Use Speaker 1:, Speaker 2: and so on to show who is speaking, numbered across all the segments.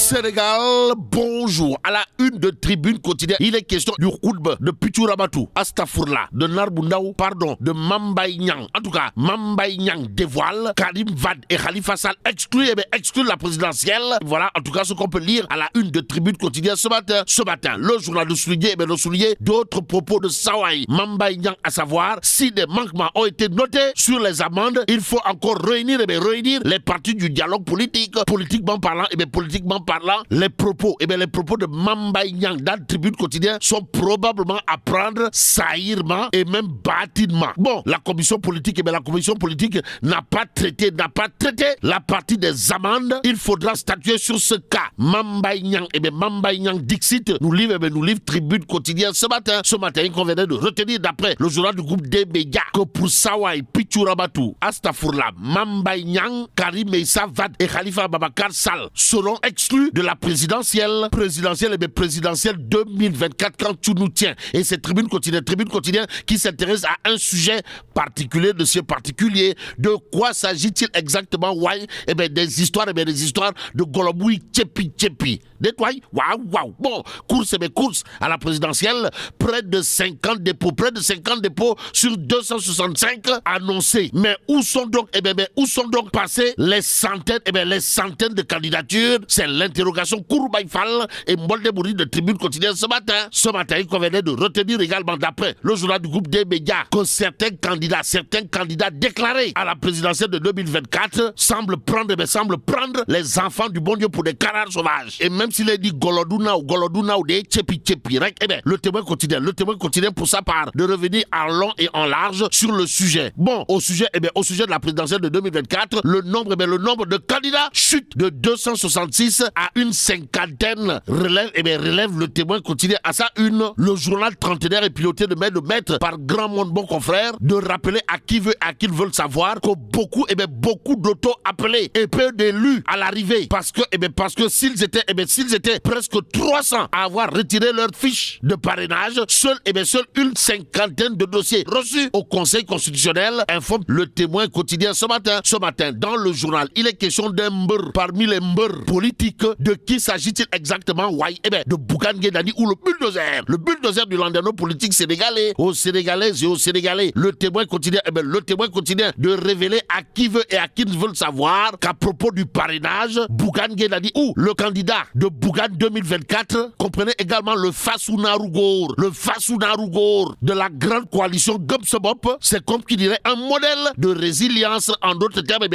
Speaker 1: Sénégal, bonjour. À la une de Tribune quotidienne, il est question du Khoudba, de Pichouramatou, Astafourla, de Narbundaou, pardon, de Mambay Niang. En tout cas, Mambay Niang dévoile Karim Wade et Khalifa Sall excluent la présidentielle. Voilà, en tout cas, ce qu'on peut lire à la une de Tribune quotidienne ce matin. Ce matin, le journal de souligner d'autres propos de Sawai Mambay Niang, à savoir, si des manquements ont été notés sur les amendes, il faut encore réunir les parties du dialogue politique. Politiquement parlant, les propos de Mambay Niang dans la Tribune quotidienne sont probablement à prendre saillimement et même bâtidement. Bon, la commission politique, n'a pas traité la partie des amendes. Il faudra statuer sur ce cas. Mambay Niang Dixit nous livre Tribune quotidienne ce matin. Ce matin, il convenait de retenir d'après le journal du groupe des médias que pour Sawai Pichouramatou, Astafourla, Mambay Niang, Karim Wade et Khalifa Babacar Sall seront exclus de la présidentielle 2024 quand tu nous tiens. Et c'est Tribune quotidienne qui s'intéresse à un sujet particulier de ce particulier. De quoi s'agit-il exactement? Des histoires de Goloboui Tchepi. Détoile, waouh. Bon, course à la présidentielle, près de 50 dépôts sur 265 annoncés. Mais où sont donc passées les centaines de candidatures? C'est l'interrogation Kourbaïfal et Mboldebouri de Tribune quotidienne ce matin. Ce matin, il convenait de retenir également d'après le journal du groupe des médias que certains candidats déclarés à la présidentielle de 2024 semblent prendre les enfants du bon Dieu pour des canards sauvages. Et même s'il est dit Goloduna ou des Tchepi, le témoin quotidien pour sa part de revenir en long et en large sur le sujet. Bon, au sujet de la présidentielle de 2024, le nombre de candidats chute de 266 à une cinquantaine. Relève le témoin quotidien à sa une. Le journal trentenaire est piloté de maître par grand monde bon confrère de rappeler à qui veulent savoir que beaucoup d'auto-appelés et peu d'élus à l'arrivée parce que s'ils étaient presque 300 à avoir retiré leur fiche de parrainage, seule une cinquantaine de dossiers reçus au Conseil constitutionnel, informe le témoin quotidien ce matin. Ce matin, dans le journal, il est question d'un mbeur parmi les mbeurs politiques. De qui s'agit-il exactement? De Bougane Gueye Dany ou le bulldozer du landerneau politique sénégalais. Aux Sénégalaises et aux Sénégalais, le témoin quotidien de révéler à qui veut et à qui ne veulent savoir qu'à propos du parrainage, Bougane Gueye Dany ou le candidat de Bougane 2024 comprenait également le Fassouna Rougour de la grande coalition Gumsebop. C'est comme qui dirait un modèle de résilience. En d'autres termes,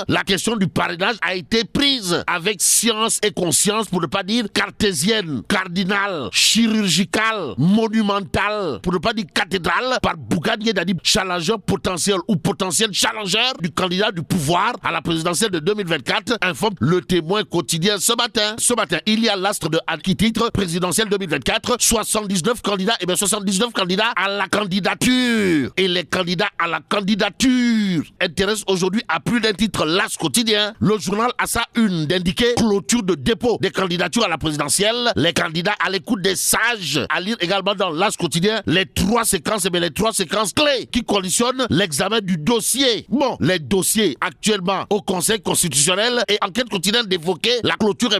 Speaker 1: la question du parrainage a été prise avec science et conscience, pour ne pas dire cartésienne, cardinale, chirurgicale, monumentale, pour ne pas dire cathédrale, par Bougane Gueye Dany, challenger potentiel ou potentiel challenger du candidat du pouvoir à la présidentielle de 2024, informe le témoin quotidien ce matin. Ce matin, il y a l'astre de qui titre présidentielle 2024, 79 candidats à la candidature. Et les candidats à la candidature intéressent aujourd'hui à plus d'un titre l'As quotidien. Le journal a sa une d'indiquer clôture de dépôt des candidatures à la présidentielle. Les candidats à l'écoute des sages. À lire également dans l'As quotidien les trois séquences clés qui conditionnent l'examen du dossier. Bon, les dossiers actuellement au Conseil constitutionnel et enquête quotidienne d'évoquer la clôture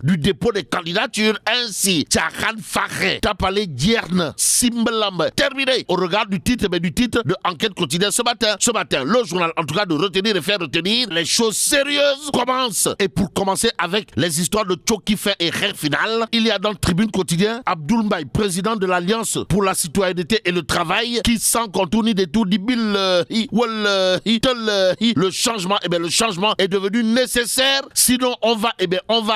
Speaker 1: du dépôt des candidatures. Ainsi, Tchakan Fakhe, Tapale Dierne, Simbalam, terminé au regard du titre de enquête quotidienne ce matin. Ce matin, le journal, en tout cas, de retenir et faire retenir les choses sérieuses commencent. Et pour commencer avec les histoires de Tchoki Fin et Kher Final, il y a dans le Tribune quotidien Abdoul Mbaye, président de l'Alliance pour la citoyenneté et le travail, qui sans contour ni détour dit le changement est devenu nécessaire, sinon on va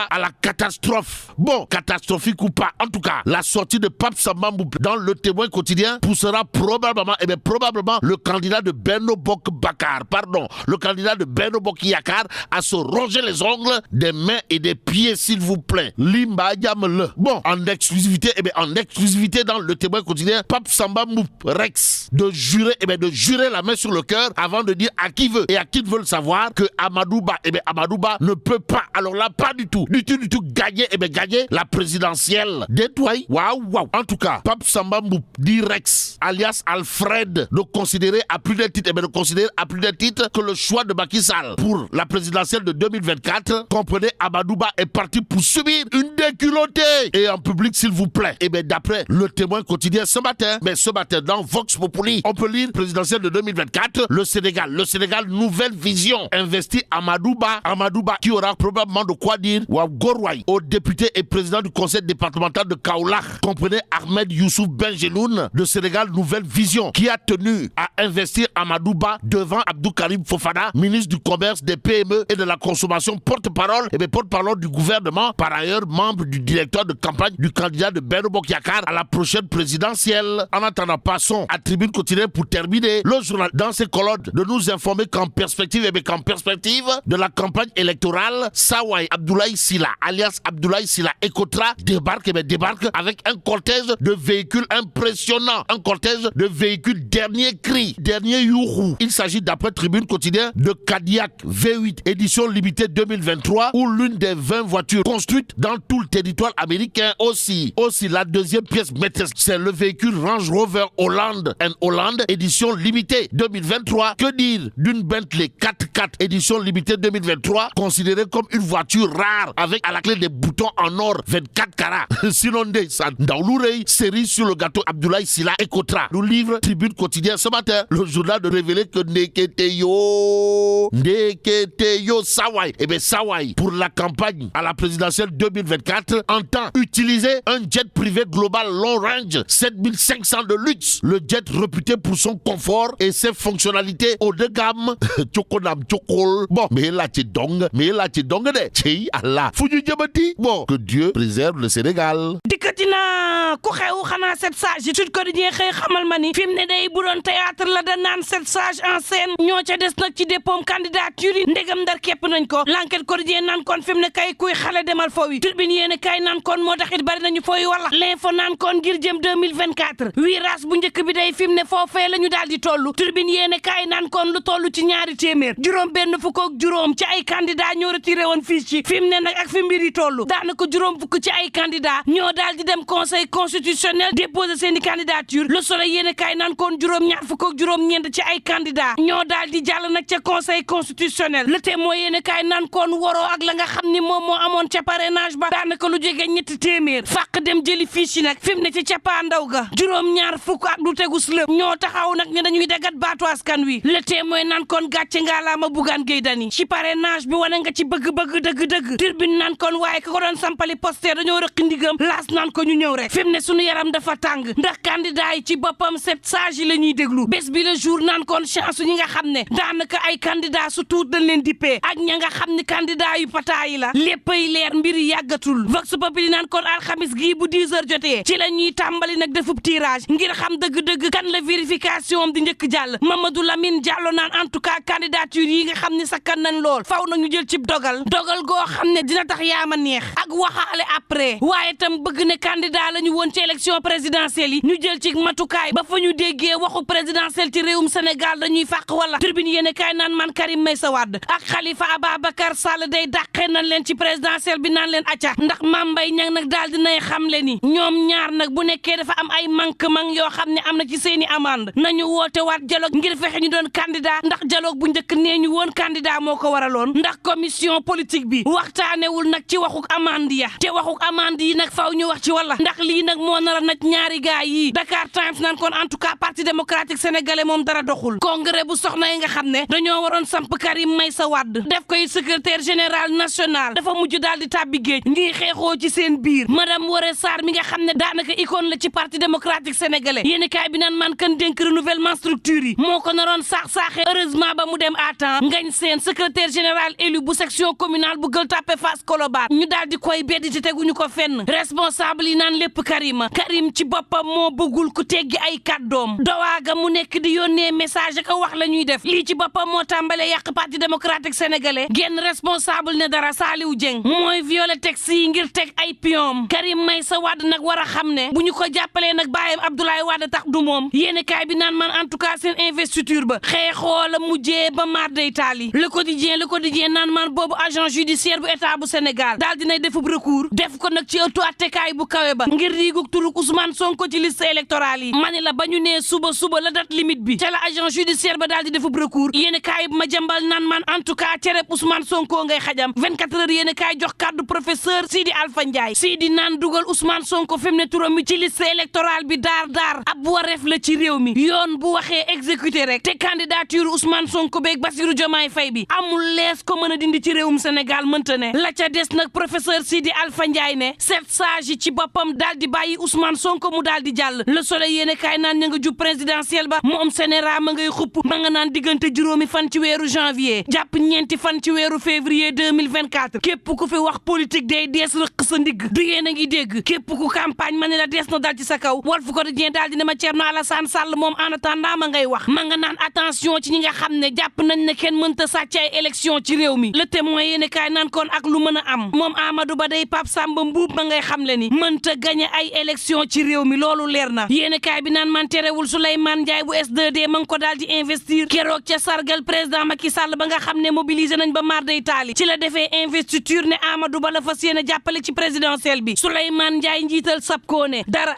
Speaker 1: à la catastrophe. Bon, catastrophique ou pas, en tout cas, la sortie de Pape Samba Mboup dans le témoin quotidien poussera probablement le candidat de Benno Bokk Yakaar à se ronger les ongles des mains et des pieds, s'il vous plaît. Limba Yamle. Bon, en exclusivité dans le témoin quotidien, Pape Samba Mboup Rex de jurer la main sur le cœur avant de dire à qui veut et à qui ne veut le savoir que Amadouba ne peut pas, alors là, pas du tout gagner la présidentielle. Détoile. Waouh. En tout cas, Pape Samba Mboup dit Rex, alias Alfred, de considérer à plus d'un titre, de considérer à plus d'un titre que le choix de Macky Sall pour la présidentielle de 2024, comprenez, Amadouba est parti pour subir une déculottée. Et en public, s'il vous plaît. Et bien, d'après le Témoin quotidien ce matin, dans Vox Populi, on peut lire présidentielle de 2024, le Sénégal, nouvelle vision, investit Amadouba qui aura probablement de quoi dire Gorway au député et président du conseil départemental de Kaolack, comprenez Ahmed Youssouf Benjeloun de Sénégal, nouvelle vision, qui a tenu à investir Amadouba devant Abdou Karim Fofana, ministre du commerce, des PME et de la consommation, porte-parole du gouvernement, par ailleurs membre du directeur de campagne du candidat de Benno Bokk Yakaar à la prochaine présidentielle. En attendant, passons à Tribune quotidienne pour terminer. Le journal, dans ses colonnes, de nous informer qu'en perspective de la campagne électorale, Sawai Abdoulaye Sylla, alias Abdoulaye Sylla Ecotra, débarque avec un cortège de véhicules impressionnants, un cortège de véhicules dernier cri, dernier youhou. Il s'agit, d'après Tribune quotidien, de Cadillac V8 édition limitée 2023, ou l'une des 20 voitures construites dans tout le territoire américain. Aussi la deuxième pièce maîtresse, c'est le véhicule Range Rover Holland édition limitée 2023. Que dire d'une Bentley 4x4 édition limitée 2023, considérée comme une voiture rare avec à la clé des boutons en or 24 carats. Sinon, dans l'oreille, série sur le gâteau Abdoulaye Sylla Ecotra. Nous livre Tribune quotidien ce matin, le journal de révéler que Ndeketeyo Sawai, Sawai, pour la campagne à la présidentielle 2024, entend utiliser un jet privé global long range 7500 de luxe. Le jet réputé pour son confort et ses fonctionnalités haut de gamme. Bon, mais là tu dong de. Tchei Allah. Foudu Djabati. Bon, que Dieu préserve le Sénégal.
Speaker 2: Dikkatina ku xew xanaa 7 sages Sud Quotidien xëy xamal ma ni fi mu ne day bu doon théâtre la da naan 7 sages en scène ñoo ca des nag ci dépôt candidature yi ndegam ndar képp nañ ko. L'Enquête Quotidien naan kon fi mu ne kay kuy xale demal foofu yi. Tribune yéene kay naan kon moo taxit bari nañu fooy wala. L'info naan kon ngir jëm 2024 virage bu njëkk bi day fi mu ne foofee la ñu daal di toll. Tribune yéene kay naan kon lu toll ci ñaari téeméer juróom benn fukk ak juróom ci ay candidat ñoo retiré woon fii ci fi mu ne nag ak fi mbir yi toll daanaka juróom fukk ci ay candidat ñoo daal di dem conseil constitutionnel déposer seeni candidature. Le Soleil yéene kay naan kon juróom ñaar fukk ak juróom ñeent ci ay candidat ñoo daal di jàll nag ca conseil constitutionnel. Le Témoin yéene kay naan kon waroo ak la nga xam ni moom moo amoon ca parrainage ba daanaka lu jege ñetti téeméer fàq dem jëli fii ci nag fi mu ne ci cappaandaw ga juróom ñaar fukk ak lu tegus lëp ñoo taxaw nag ne dañuy dagat baatu askan wi. Le Témoin naan kon gàcce ngaalaama Bougane Gueye Dany ci parrainage bi wane nga ci bëgg-bëgg dëgg-dëgg. Tribune naan kon waaye ka ko doon sampali poster dañoo rëq ndigam laas naan ko ñu ñëw rek fi mu ne sunu yaram dafa tàng ndax candidat yi ci boppam 7 sages yi la ñuy déglu bés bi le jour naan kon chance ñi nga xam ne daanaka ay candidat su tuut dañ leen dippee ak ña nga xam ne candidat yu pataa yi la léppay leer mbir yi yàggatul. Vox Populi naan kon alxamis gii bu 10 heures jotee ci la ñuy tàmbali nag defub tirage ngir xam dëgg-dëgg kan la vérification di njëkk jàll. Mamadou Lamine Diallo naan en tout cas candidature yi nga xam ne sakkan nañ lool faw nañu jël ci dogal goo xam ne dina tax yaama neex ak waxaale après waaye tam bëgg ne candidat la ñu woon ci élection présidentielle yi ñu jël ci matukaay ba fa ñu déggee waxu présidentielle ci réewum Sénégal dañuy fàq wala. Tribune yéene kaay naan man Karim Meïssa Wade ak Khalifa Ababacar Sall day dàqee nañ leen ci présidentielle bi naan leen acca ndax Mame Mbaye Niang nag daal dinay xam le ni ñoom ñaar nag bu nekkee dafa am ay manquement yoo xam ne am na ci seeni amande nañu woote waat dialogue ngir fexe ñu doon candidat ndax dialogue bu njëkk nee ñu woon candidat moo ko waraloon ndax commission politique bi waxtaanewul nag ci waxuk amande ya te waxuk amande yi nag faaw ñu wax ci wala ndax lii nag moo nar a nag ñaari gaay yi Dakar Times naan kon en tout cas parti démocratique sénégalais moom dara doxul. Congrès bu soxna yi nga xam ne dañoo waroon samp Karim Meïssa Wade def koy secrétaire général national dafa mujj daal di tàbbi géej ngi xeexoo ci seen biir madame Woré Sarr mi nga xam ne daanaka icône la ci parti démocratique sénégalais yéeni kaay bi naan man kan dénk renouvellement structure yi moo ko naroon saax-saaxe heureusement ba mu dem à temps ngañ seen secrétaire général élu bu section communale bu Gueule Tapée Fass Colobane ñu daal di koy beddi te teguñu ko fenn responsable yi naan lépp Karim ci boppam moo bëggul ku teggi ay kàddoom dowaaga mu nekk di yónnee message ak wax la ñuy def lii ci boppam moo tàmbalee yàq parti démocratique sénégalais genn responsable ne dara Saliou Dieng mooy violé texte yi ngir teg ay pion Karim Meïssa Wade nag war a xam ne bu ñu ko jàppalee nag bàyyam Abdoulaye Wade tax du moom yéene kaay bi naan man en tout cas seen investiture ba xeexoo la mujjee ba maar day taal yi le quotidien naan man boobu agent judiciaire bu état bu Sénégal daal dinay defub recours def ko nag ci ëttu attekaay bu kawe ba ngir riigug turuk Ousmane Sonko ci liste électorale yi mani la ba ñu nee suba la date limite 2008 bi ca la agent judiciaire ba daal di defub recours yéen kaay ma jambal naan man en tout cas cere Ousmane Sonko ngay xajam 24 heures yéen kaay jox kàddu professeur Sidi Alpha Ndiaye Sidi naan dugal Ousmane Sonko fi mu ne turam mi ci liste électorale bi daar ab wareef la ci réew mi yoon bu waxee exécuté rek te candidature Ousmane Sonko beeg Bassirou Diomaye Faye bi amul lees ko mën a dindi ci réewum Sénégal mënta ne la ca des nag professeur Sidi Alpha Ndiaye ne 7 sages yi ci boppam daal di bàyyi Ousmane Sonko mu daal di jàll Le Soleil yéen kaay naan ña nga jub présidentiel ba moom sénéra ma ngay xupp ma nga naan diggante juróomi fan ci weeru janvier jàpp ñeenti fan ci weeru février 2024 képp ku fi wax politique day dees rëq sa ndigg du yéen a ngi dégg képp ku campagne ma ne la dees na dal ci sa kaw Walf Quotidien daal dina ma Thierno Alassane Sall moom en attendant ma ngay wax ma nga naan attention ci ñi nga xam ne jàpp nañ ne kenn mënta sàcc ay élection ci réew mi Le Témoin yéen kaay naan kon ak lu mën a am moom Amadou Ba day Pape Samba Mboup ma ngay xam le ni mënta gagné ay élection ci réew mi loolu leer na yéen kaay bi naan man terewul Souleymane Ndiaye bu S2D ma ngi ko daal di investir keroog ca sargal président Macky Sall ba nga xam ne mobilisé nañ ba mar day taali ci la defee investiture ne Amadou Ba la fas yéene jàppale ci présidentielle bi Souleymane Ndiaye njiital SAPCO ne dara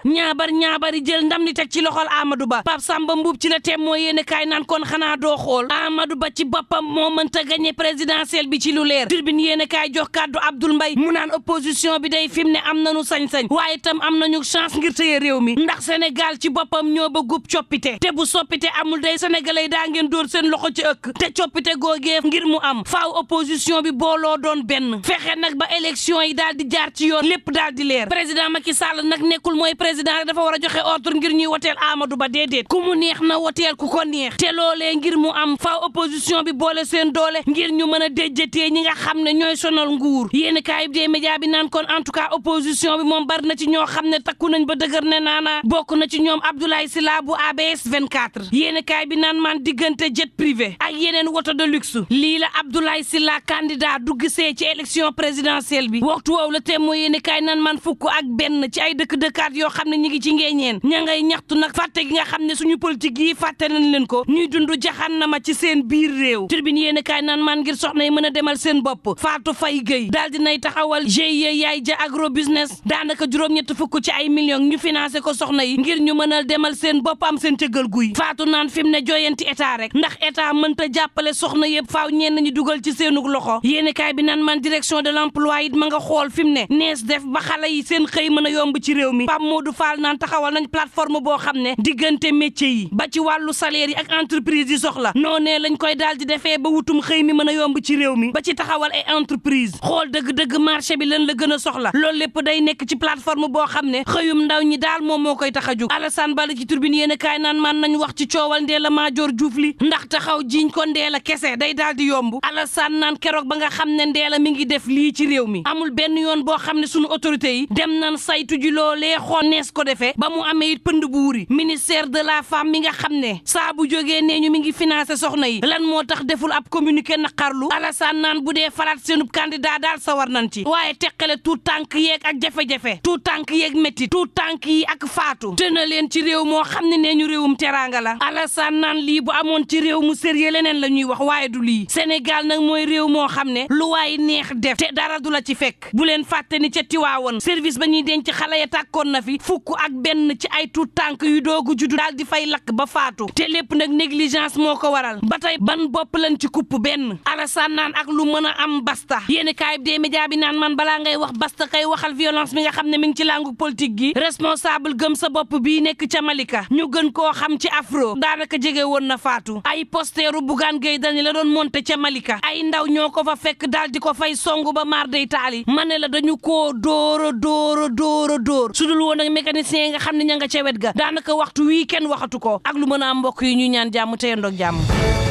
Speaker 2: ñaabari jël ndam li teg ci loxol Amadou Ba Pape Samba Mboup ci la Témoin yéen kaay naan kon xanaa doo xool Amadou Ba ci boppam moo mënta gagné présidentielle bi ci lu leer Tribune yéen kaay jox kàddu Abdoul Mbaye mu naan opposition bi day fi mu ne am nañu sañ-sañ waaye itam am nañu chance ngir tëye réew mi ndax Sénégal ci boppam ñoo bëggub coppite te bu soppite amul day sénégalais daa ngeen dóor seen loxo ci ëkk te coppite googee ngir mu am faaw opposition bi booloo doon benn fexe nag ba élection yi daal di jaar ci yoon lépp daal di leer président Macky Sall nag nekkul mooy président rek dafa war a joxe ordre ngir ñuy woteel Amadou Ba déedéet ku mu neex na woteel ku ko neex te loolee ngir mu am faaw opposition bi boole seen doole ngir ñu mën a déjjatee ñi nga xam ne ñooy sonal nguur yéen kaayib dee média bi naan kon en tout cas opposition bi moom bari na ci ñoo xam ne takku nañ ba dëgër ne naana bokk na ci ñoom Abdoulaye Sylla bu ABS 24 yéen kaay bi naan man diggante jet privé ak yeneen woto de luxe lii la Abdoulaye Sylla candidat dugg see ci élection présidentielle bi waxtu woowu la Témoin yéen kaay naan man fukk ak benn ci ay dëkk-dëkkaat yoo xam ne ñi ngi ci ngeeñeen ña ngay ñaxtu nag fàtte gi nga xam ne suñu politique yi fàtte nañ leen ko ñuy dund jaxannama ci seen biir réew Tribune yéen kaay naan man ngir soxna yi mën a demal seen bopp Fatou Faye Gueye daal dinay taxawal GIE yaay ja agro business daanaka juróom-ñett fukk ci ay millions ñu financé ko soxna yi ngir ñu mën a demal seen bopp am seen cëggal guy Fatou naan fi mu ne joyanti état rek ndax état mënta jàppale soxna yëpp faaw ñenn ñi dugal ci seenug loxo yéen kaay bi naan man direction de l'emploi it ma nga xool fi mu ne nees def ba xale yi seen xëy mën a yomb ci réew mi Pape Modou Fall naan taxawal nañ plateforme boo xam ne diggante métier yi ba ci wàllu salaire yi ak entreprise yi soxla noonee lañ koy daal di defee ba wutum xëy mi mën a yomb ci réew mi ba ci taxawal ay entreprise xool dëgg-dëgg marché bi lan la gën a soxla loolu lépp day nekk ci plateforme boo xam ne xëyum ndaw ñi daal moom moo koy tax a jóg Alassane Bala ci Tribune yéen kaay naan man nañ wax ci coowal Ndella Madior Diouf li ndax taxaw jiñ ko Ndella kese day daal di yomb Alassane naan keroog ba nga xam ne Ndella mi ngi def lii ci réew mi amul benn yoon boo xam ne sunu autorité yi dem nañ saytu ji loolee xool nees ko defee ba mu amee it pënd bu wuri ministère de la femme mi nga xam ne saa bu jógee nee ñu mi ngi financé soxna yi lan moo tax deful ab communiqué naqarlu Alassane naan bu dee falaat seenub candidat daal sa war nañ ci waaye teqale tout tànk yeeg ak jafe-jafe tout tànk yeeg métti tout tànk yi ak faatu te na leen ci réew moo xam ne nee ñu réewum teraanga la Alassane naan lii bu amoon ci réew mu sérieux leneen la ñuy wax waaye du lii Sénégal nag mooy réew moo xam ne lu waay neex def te dara du la ci fekk bu leen fàtte ni ca Tiwaawoon service ba ñuy denc xale ya tàkkoon na fi fukk ak benn ci ay tout tànk yu doogu juddu daal di fay lakk ba faatu te lépp nag négligence moo ko waral ba tey ban bopp lañ ci kupp benn Alassane naan ak lu mën a am basta yéen kaayib des médias bi naan man balaa ngay wax basta kay waxal violence bi nga xam ne mi ngi ci langue politique gi responsable gëm sa bopp bii nekk ca Malika ñu gën koo xam ci afro daanaka jege woon na faatu ay posteeru Bougane Gueye Dany la doon monté ca Malika ay ndaw ñoo ko fa fekk daal di ko fay songu ba maar day taali ma ne la dañu koo dóora su dul woon ak mécanicien yi nga xam ne ña nga ca wet ga daanaka waxtu wii kenn waxatu ko ak lu mën a am mbokk yi ñu ñaan jàmm te yendoog jàmm